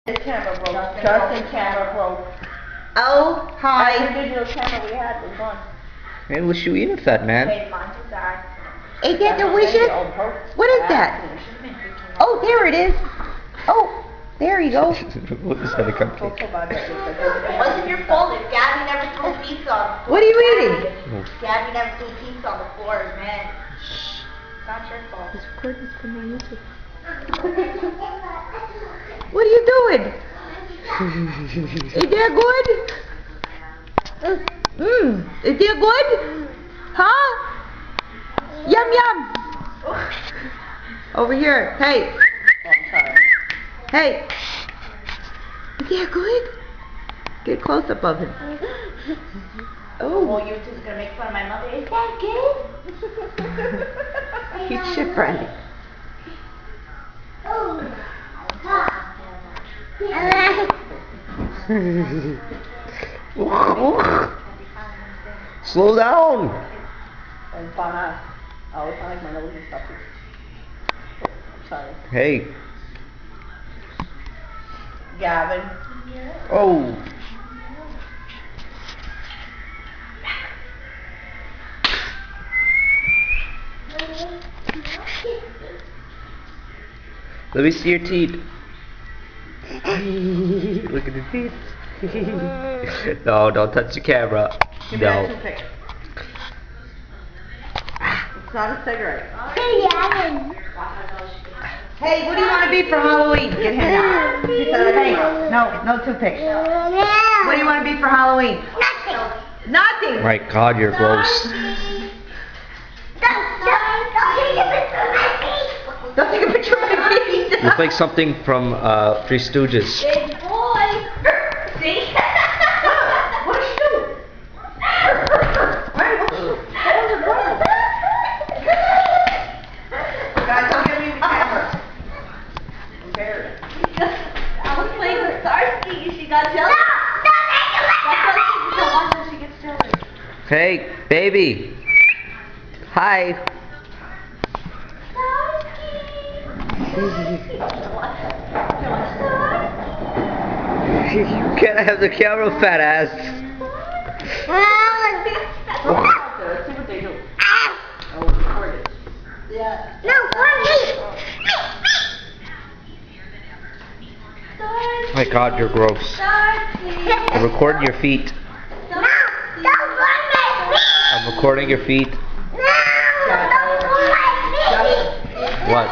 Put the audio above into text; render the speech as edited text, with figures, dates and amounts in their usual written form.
This camera broke. Justin's camera broke. Oh, hi. Every digital camera we had was gone. Man, what you eating, fat man? Hey, mine just died. Ain't that delicious? What is that? Oh, there it is. Oh, there you go. What is that, a cupcake? Wasn't your fault if Gabby never threw pizza on the floor. What are you eating? Gabby never threw pizza on the floor, man. It's not your fault. It's recording this from my YouTube. What are you doing? Is that good? Is that good? Huh? Yum yum. Over here. Hey. Oh, I'm sorry. Hey. Is that good? Get close up of him. Oh, well, you're just gonna make fun of my mother. Is that good? Eat shit, Brandy. Slow down. And fun. Oh, it's not like my nose is stuffy. Sorry. Hey. Gavin. Oh. Let me see your teeth. Look at the teeth. No, don't touch the camera. Give me that toothpick. It's not a cigarette. Hey, what do you want to be for Halloween? Get him now. Hey, no toothpick. What do you want to be for Halloween? Nothing. My God, you're gross. Don't take a picture of my feet. You look like something from Three Stooges. Big boy. See? What did you do? Guys, don't give me the camera. Embarrassed. I was playing with Starsky. She got jealous. No, she gets jealous. Hey, baby. Hi. You can't have the camera, fat ass. Let's see what they do. Oh, record it. Yeah. My God, you're gross. I'm recording your feet. I'm recording your feet. What?